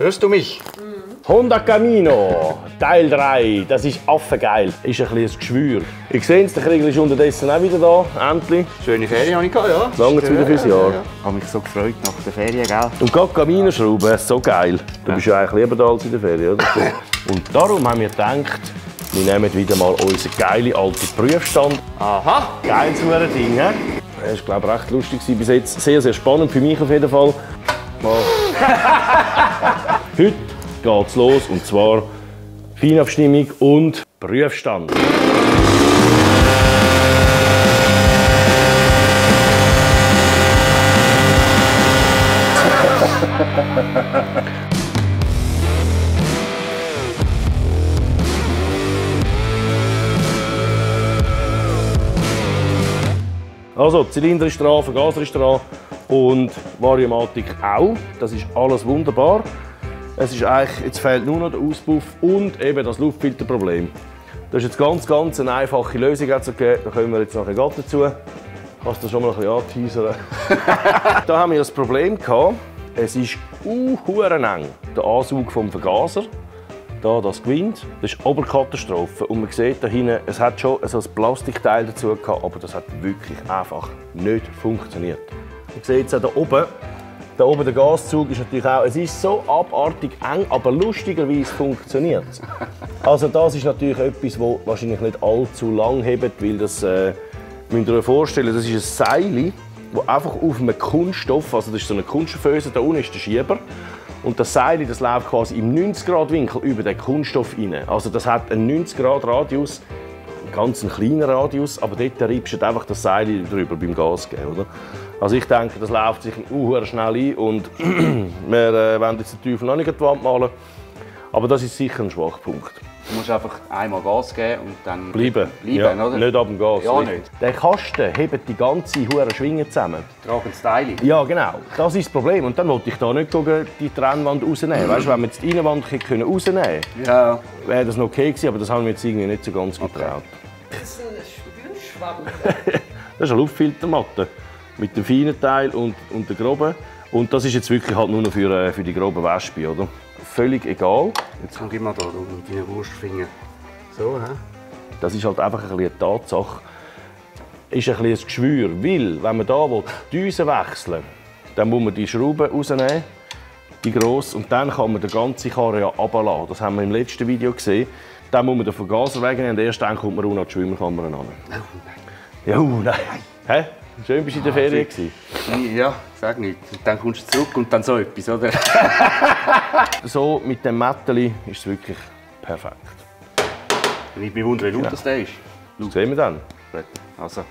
Hörst du mich? Honda Camino, Teil 3, das ist affengeil. Ist ein bisschen ein Geschwür. Ich sehe es, der Kriegel ist unterdessen auch wieder da, endlich. Schöne Ferien habe ich gehabt, ja. Lange wieder fürs Jahr. Ich habe mich so gefreut nach der Ferien, gell? Und gerade Camino-Schrauben, so geil. Du bist ja eigentlich lieber da als in der Ferien, oder? Und darum haben wir gedacht, wir nehmen wieder mal unseren geilen alten Prüfstand. Aha! Geiles Ding, hä? Das war, glaube ich, recht lustig bis jetzt. Sehr, sehr spannend für mich auf jeden Fall. Heute geht's los, und zwar Feinabstimmung und Prüfstand. Also, Zylinder ist dran, Vergaser ist dran und Variomatik auch. Das ist alles wunderbar. Es ist eigentlich, jetzt fehlt nur noch der Auspuff und eben das Luftfilterproblem. Das ist jetzt ganz eine einfache Lösung gegeben. Da kommen wir jetzt nachher gerade dazu. Kannst du das schon mal ein bisschen anteasern? Da haben wir das Problem gehabt. Es ist eng. Der Ansug vom Vergaser. Da das Gewind, das ist Oberkatastrophe. Und man sieht da hinten, es hat schon so ein Plastikteil dazu gehabt, aber das hat wirklich einfach nicht funktioniert. Man sieht es auch da oben. Da oben der Gaszug ist natürlich auch, es ist so abartig eng, aber lustigerweise funktioniert es. Also das ist natürlich etwas, das wahrscheinlich nicht allzu lang hebt, weil das, müsst ihr euch vorstellen, das ist ein Seil, das einfach auf einem Kunststoff, also das ist so eine Kunststofföse, da unten ist der Schieber. Und das Seil, das läuft quasi im 90-Grad-Winkel über den Kunststoff rein. Also das hat einen 90-Grad-Radius, einen ganz kleinen Radius, aber dort reibst du einfach das Seil drüber beim Gas geben, oder? Also ich denke, das läuft sich schnell ein und wir wollen jetzt den Teufel noch nicht an die Wand malen. Aber das ist sicher ein Schwachpunkt. Du musst einfach einmal Gas geben und dann bleiben ja, oder? Nicht ab dem Gas. Ja, nicht. Der Kasten hebt die ganze Schwinge zusammen. Tragen das Teil. Ja, genau. Das ist das Problem. Und dann wollte ich da nicht die Trennwand rausnehmen. Weißt du, wenn wir jetzt die Innenwand rausnehmen können, ja, wäre das noch okay gewesen, aber das haben wir jetzt irgendwie nicht so ganz getraut. Das ist ein Spülschwamm. Das ist eine Luftfiltermatte mit dem feinen Teil und der groben. Und das ist jetzt wirklich halt nur noch für die groben Wespen, oder? Völlig egal. jetzt komm ich mal da mit deinen Wurstfinger. So, hä? Das ist halt einfach ein bisschen eine Tatsache. Ist ein bisschen ein Geschwür, weil wenn man hier die Düse wechseln will, dann muss man die Schrauben rausnehmen, die grosse, und dann kann man den ganzen Karre ja runterlassen. Das haben wir im letzten Video gesehen. Dann muss man den Vergaser wegnehmen und erst dann kommt man auch noch die Schwimmerkammer ran. Ja, nein. Hä? Schön bist du in der Ferien gewesen. Ja, sag nicht. Und dann kommst du zurück und dann so etwas, oder? So mit dem Mätteli ist es wirklich perfekt. Ich bewundere, wie laut das ist. Das sehen wir dann. Also.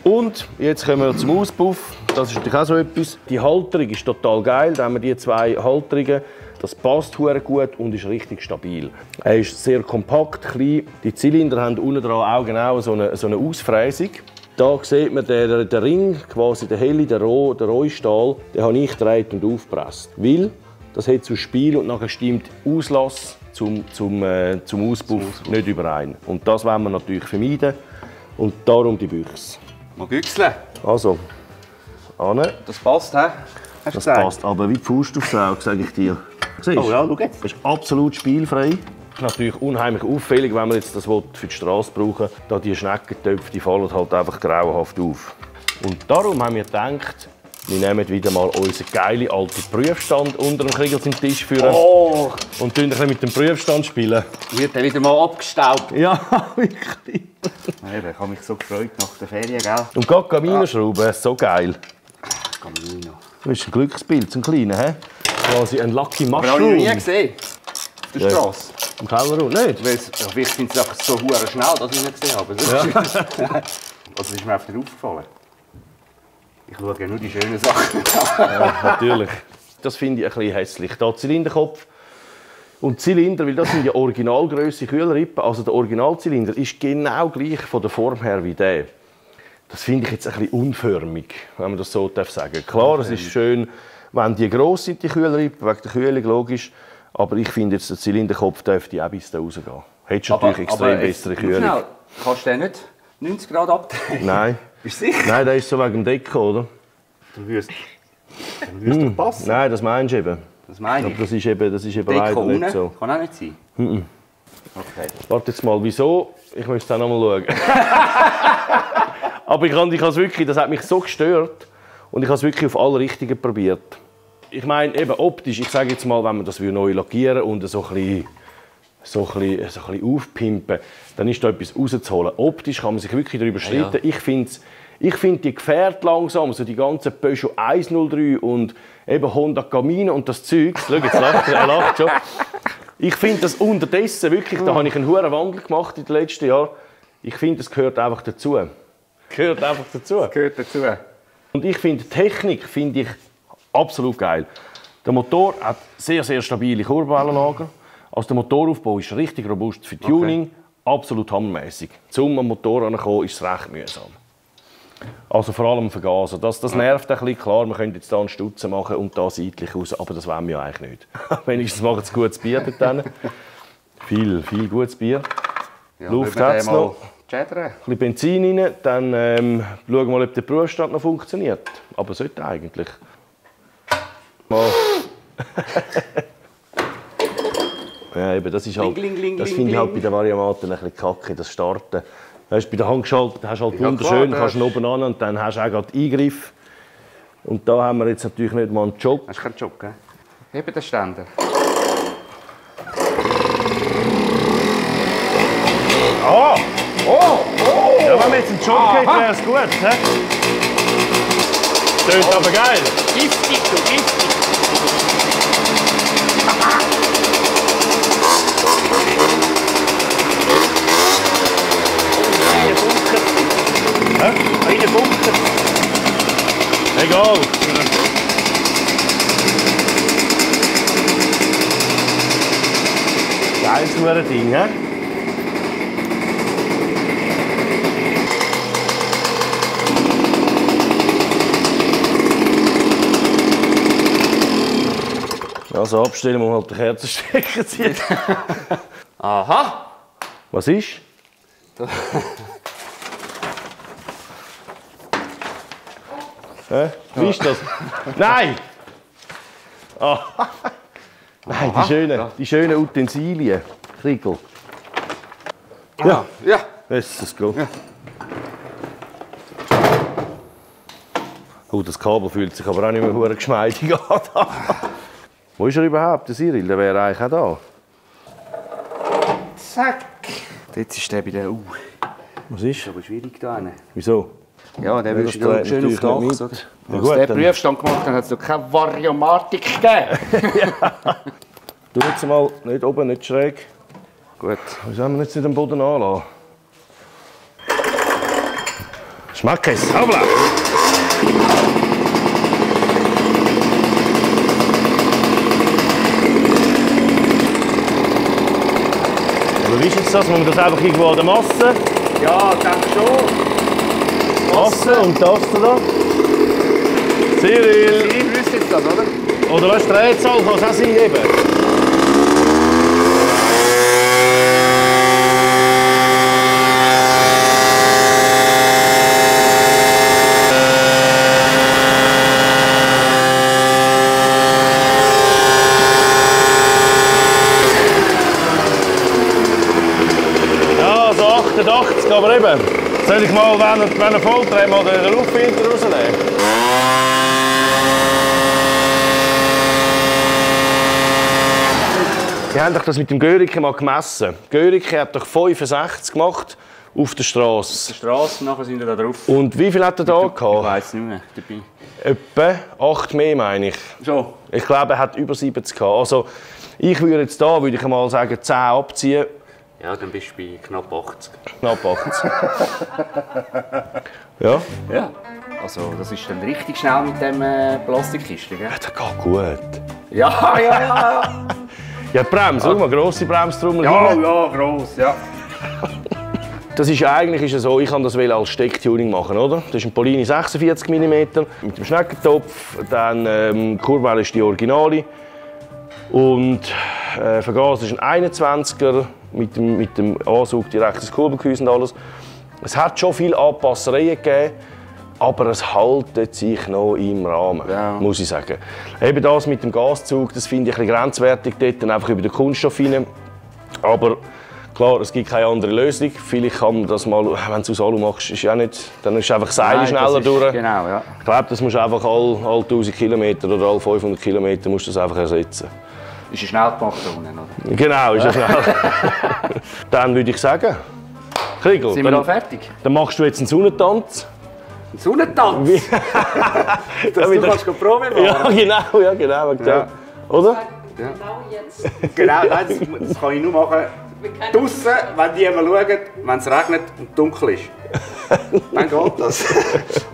Und jetzt kommen wir zum Auspuff. Das ist natürlich auch so etwas. Die Halterung ist total geil. Da haben wir die zwei Halterungen. Das passt sehr gut und ist richtig stabil. Er ist sehr kompakt, klein. Die Zylinder haben unten dran auch genau so eine Ausfräsung. Da sieht man den Ring, quasi der helle, der rohe Stahl, den habe ich gedreht und aufgepresst. Weil das hat zu Spiel und nachher stimmt Auslass zum Auspuff nicht überein. Und das wollen wir natürlich vermeiden. Und darum die Büchse. Mal güchseln. Also, Anne. Das passt, hä? Hast du Das gesagt? passt aber wie die Faust aufs Auge, sage ich dir. Siehst? Oh ja, schau jetzt. Das ist absolut spielfrei. Das ist natürlich unheimlich auffällig, wenn man jetzt das für die Straße brauchen, da die Schneckentöpfe, die fallen halt einfach grauenhaft auf. Und darum haben wir gedacht, wir nehmen wieder mal unseren geilen alten Prüfstand unter dem Kriegel zum Tisch führen und ein bisschen mit dem Prüfstand spielen. Wird er wieder mal abgestaubt. Ja, wirklich. Ich habe mich so gefreut nach der Ferien, gell? Und gerade Camino-Schrauben, so geil. Camino. Das ist ein Glückspilz, so ein kleiner, hä? Quasi ein Lucky Aber Mushroom. habe ich noch nie gesehen. Auf der Straße. Im Kellerraum, nicht? Vielleicht sind sie einfach so hure schnell, dass ich nicht gesehen habe. Ja. Also ist mir einfach nicht aufgefallen. Ich schaue ja nur die schönen Sachen. Ja, natürlich. Das finde ich ein bisschen hässlich. Da Zylinderkopf und Zylinder, weil das sind ja Originalgrösse Kühlrippen. Also der Originalzylinder ist genau gleich von der Form her wie der. Das finde ich jetzt ein bisschen unförmig, wenn man das so sagen darf. Klar, es ist schön, wenn die gross sind, die Kühlrippen, wegen der Kühlung, logisch. Aber ich finde jetzt, der Zylinderkopf dürfte auch bis da rausgehen. Hättest du natürlich extrem bessere Kühlung. Schnell. Kannst du den nicht 90 Grad abdrehen? Nein. Bist du sicher? Nein, der ist so wegen dem Decken, oder? Dann würdest doch passen. Nein, das meinst du eben. Das meine ich. Aber das ist eben leider nicht so. Kann auch nicht sein? Okay. Warte jetzt mal, wieso? Ich muss es dann noch mal schauen. Aber das hat mich so gestört und ich habe es wirklich auf alle Richtigen probiert. Ich meine, eben optisch, ich sage jetzt mal, wenn man das neu lackieren und so ein bisschen aufpimpen, dann ist da etwas rauszuholen. Optisch kann man sich wirklich darüber streiten. Ja. Ich finde die Gefährte langsam, so die ganzen Peugeot 103 und eben Honda Camino und das Zeug. Schau, jetzt lacht er lacht schon. Ich finde das unterdessen wirklich, da habe ich einen hohen Wandel gemacht in den letzten Jahren. Ich finde, das gehört einfach dazu. Gehört dazu. Und ich finde, die Technik finde ich absolut geil. Der Motor hat sehr, sehr stabile Kurbelwellenlager. Also der Motoraufbau ist richtig robust für Tuning. Absolut hammermäßig. Zum am Motor heranzukommen, ist es recht mühsam. Also vor allem Vergasen. Das nervt ein bisschen. Klar, wir können jetzt hier einen Stutzen machen und da seitlich raus, aber das wollen wir ja eigentlich nicht. Wenigstens machen sie gutes Bier dort. Viel gutes Bier. Ja, Luft hat es noch. Ein bisschen Benzin rein, dann schauen wir mal, ob der Prüfstand noch funktioniert. Aber es sollte eigentlich. Mal. Ja, eben, das ist halt, das finde ich halt bei den Variamaten ein bisschen kacke, das Starten. Weißt, bei der Hand geschaltet hast du halt wunderschön, kannst du oben an und dann hast du auch gerade Eingriff. Und da haben wir jetzt natürlich nicht mal einen Job. Hast du keinen Job, gell? Eben den Ständer. Ah! Ja, wenn wir jetzt einen Job hätten, wäre es gut. He? Tönt aber geil. Giftig, du giftig. Eine Bunker. Egal. Geiles Ding, hä? Also abstellen, wo man halt den Kerzenstecker zieht. Aha! Was ist? Wie ist das? Nein! Ah. Nein, die schönen Utensilien. Kriegel. Ja. Ja. Das geht. Ja. Oh, das Kabel fühlt sich aber auch nicht mehr verdammt geschmeidig an. Wo ist er überhaupt, der Cyril? Der wäre eigentlich auch da. Zack. Jetzt ist der bei der Was ist? Das ist aber schwierig da. Wieso? Ja, der würde schön auf die Achse. Ja, als der Prüfstand gemacht hat, hat es noch keine Variomatik gegeben. Ja. Du jetzt mal nicht oben, nicht schräg. Gut. Wieso haben wir jetzt nicht den Boden anlassen? Schmack es! Hoppla! Aber wie ist jetzt das? Muss man das einfach irgendwo an der Masse? Ja, ich denke schon. Masse und das da. Cyril! Cyril wüsste jetzt das, oder? Oder was Drehzahl kann es auch sein eben. Ja, so 88, aber eben. Soll ich mal, wenn er voll dreht, mal den Luftfilter rausnehmen? Die haben doch das mit dem Görike mal gemessen. Görike hat doch 65 gemacht auf der Straße. Auf der Straße, nachher sind wir da drauf. Und wie viel hat er da gehabt? Ich weiß nicht mehr. Dabei. Etwa 8 mehr, meine ich. So. Ich glaube, er hat über 70 gehabt. Also, ich würde jetzt da, würde ich mal sagen, 10 abziehen. Ja, dann bist du bei knapp 80. Knapp 80. Ja? Ja. Also, das ist dann richtig schnell mit dem Plastikkistchen, gell? Ja, das geht gut. Ja. Ja, die Bremse, schau mal, grosse Bremstrommel. Ja, gross, ja. Das ist eigentlich ist es so, ich kann das als Stecktuning machen, oder? Das ist ein Polini 46 mm mit dem Schneckentopf, dann Kurbel ist die Originale und Vergaser ist ein 21er mit dem Ansug direkt ins Kurbelgehäuse und alles. Es hat schon viele Anpassereien gegeben, aber es haltet sich noch im Rahmen, muss ich sagen. Eben das mit dem Gaszug, das finde ich ein bisschen grenzwertig dort, dann einfach über den Kunststoff rein. Aber klar, es gibt keine andere Lösung. Vielleicht kann man das mal, wenn du es aus Alu machst, ist ja nicht, dann ist einfach das Seil schneller durch. Genau, ja. Ich glaube, das musst du einfach alle 1000 Kilometer oder alle 500 Kilometer musst du das einfach ersetzen. Ist ja schnell gemacht da unten, oder? Genau, ist ja schnell. Dann würde ich sagen, Kriegl, Sind wir da fertig? Dann machst du jetzt einen Sonnentanz. Ein Sonnentanz? Dass du kannst Probe machen? Ja, genau. Ja. Oder? Genau jetzt. Genau, nein, das kann ich nur machen. Draussen, wenn die einmal schauen, wenn es regnet und dunkel ist. Dann geht das.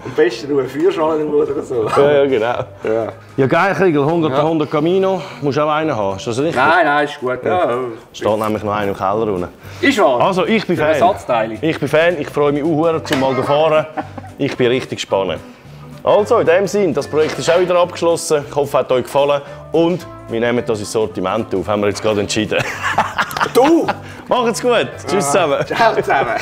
Am besten nur eine Feuerschale oder so. Ja, genau. Ja. Ja, geil, Kriegl, 100 Camino. Musst du auch einen haben, ist das richtig? Nein, ist gut. Ja. Steht nämlich noch einer im Keller unten. Ist wahr? Also, ich bin Fan. Ersatzteile. Ich bin Fan, ich freue mich auch zum mal zu fahren. Ich bin richtig gespannt. Also, in dem Sinne, das Projekt ist auch wieder abgeschlossen. Ich hoffe, es hat euch gefallen. Und wir nehmen das ins Sortiment auf, haben wir jetzt gerade entschieden. Du! Macht's gut. Tschüss zusammen. Ciao zusammen.